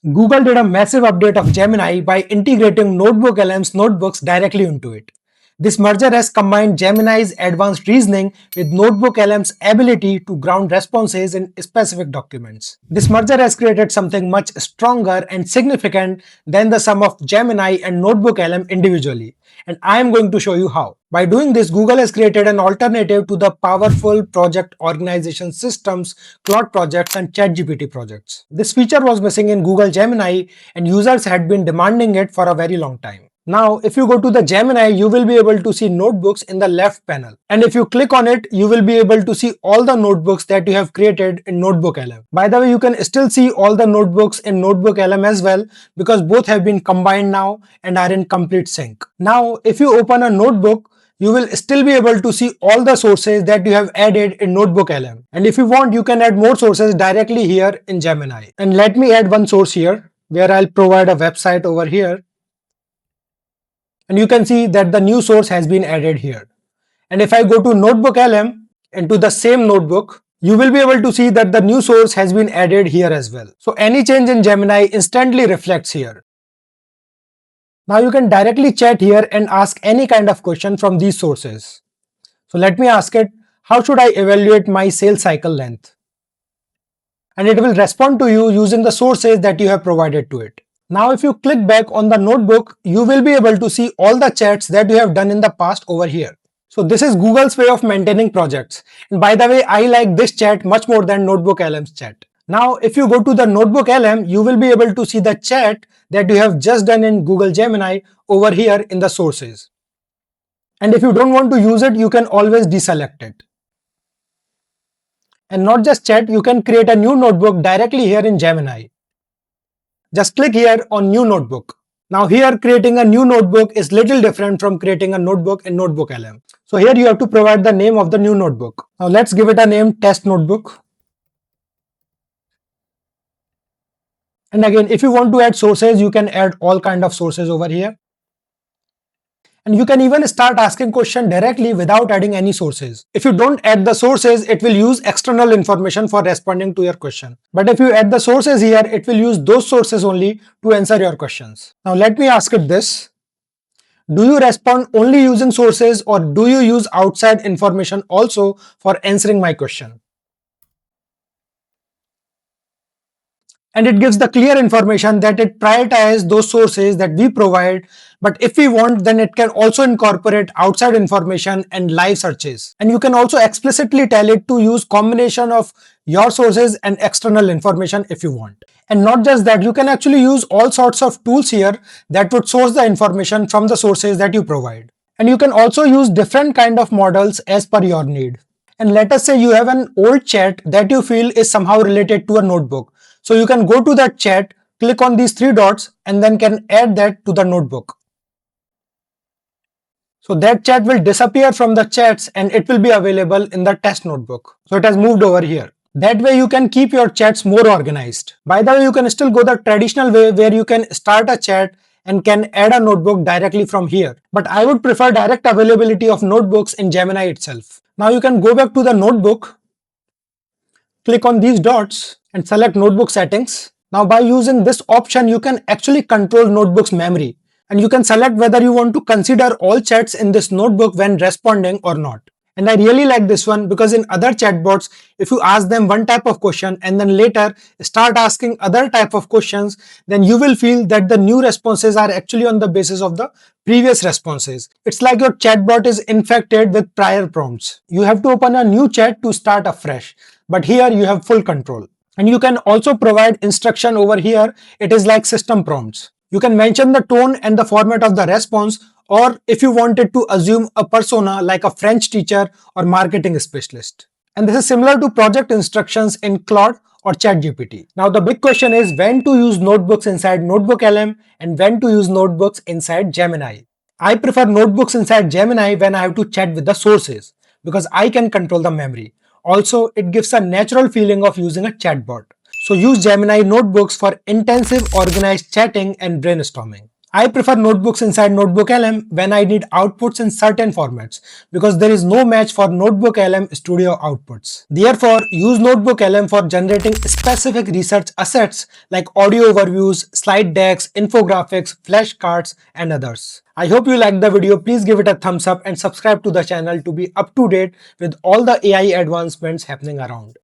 Google did a massive update of Gemini by integrating NotebookLM's notebooks directly into it. This merger has combined Gemini's advanced reasoning with NotebookLM's ability to ground responses in specific documents. This merger has created something much stronger and significant than the sum of Gemini and NotebookLM individually, and I am going to show you how. By doing this, Google has created an alternative to the powerful project organization systems, Claude projects and ChatGPT projects. This feature was missing in Google Gemini and users had been demanding it for a very long time. Now, if you go to the Gemini, you will be able to see notebooks in the left panel. And if you click on it, you will be able to see all the notebooks that you have created in NotebookLM. By the way, you can still see all the notebooks in NotebookLM as well because both have been combined now and are in complete sync. Now, if you open a notebook, you will still be able to see all the sources that you have added in NotebookLM. And if you want, you can add more sources directly here in Gemini. And let me add one source here where I'll provide a website over here. And you can see that the new source has been added here. And if I go to NotebookLM and to the same notebook, you will be able to see that the new source has been added here as well. So any change in Gemini instantly reflects here. Now you can directly chat here and ask any kind of question from these sources. So let me ask it, how should I evaluate my sales cycle length? And it will respond to you using the sources that you have provided to it. Now if you click back on the notebook, you will be able to see all the chats that you have done in the past over here. So this is Google's way of maintaining projects. And by the way, I like this chat much more than NotebookLM's chat. Now if you go to the NotebookLM, you will be able to see the chat that you have just done in Google Gemini over here in the sources. And if you don't want to use it, you can always deselect it. And not just chat, you can create a new notebook directly here in Gemini. Just click here on New Notebook. Now here creating a new notebook is little different from creating a notebook in NotebookLM. So here you have to provide the name of the new notebook. Now let's give it a name, Test Notebook. And again, if you want to add sources, you can add all kind of sources over here. And you can even start asking questions directly without adding any sources. If you don't add the sources, it will use external information for responding to your question. But if you add the sources here, it will use those sources only to answer your questions. Now let me ask it this. Do you respond only using sources or do you use outside information also for answering my question? And it gives the clear information that it prioritizes those sources that we provide, but if we want, then it can also incorporate outside information and live searches. And you can also explicitly tell it to use combination of your sources and external information if you want. And not just that, you can actually use all sorts of tools here that would source the information from the sources that you provide. And you can also use different kind of models as per your need. And let us say you have an old chat that you feel is somehow related to a notebook. So you can go to that chat, click on these three dots and then can add that to the notebook. So that chat will disappear from the chats and it will be available in the test notebook. So it has moved over here. That way you can keep your chats more organized. By the way, you can still go the traditional way where you can start a chat and can add a notebook directly from here. But I would prefer direct availability of notebooks in Gemini itself. Now you can go back to the notebook, click on these dots and select notebook settings. Now by using this option, you can actually control notebook's memory and you can select whether you want to consider all chats in this notebook when responding or not. And I really like this one because in other chatbots, if you ask them one type of question and then later start asking other type of questions, then you will feel that the new responses are actually on the basis of the previous responses. It's like your chatbot is infected with prior prompts. You have to open a new chat to start afresh, but here you have full control. And you can also provide instruction over here. It is like system prompts. You can mention the tone and the format of the response, or if you wanted to assume a persona like a French teacher or marketing specialist. And this is similar to project instructions in Claude or ChatGPT. Now the big question is when to use notebooks inside NotebookLM and when to use notebooks inside Gemini. I prefer notebooks inside Gemini when I have to chat with the sources because I can control the memory. Also, it gives a natural feeling of using a chatbot. So use Gemini notebooks for intensive organized chatting and brainstorming. I prefer notebooks inside NotebookLM when I need outputs in certain formats because there is no match for NotebookLM Studio outputs. Therefore, use NotebookLM for generating specific research assets like audio overviews, slide decks, infographics, flashcards, and others. I hope you liked the video. Please give it a thumbs up and subscribe to the channel to be up to date with all the AI advancements happening around.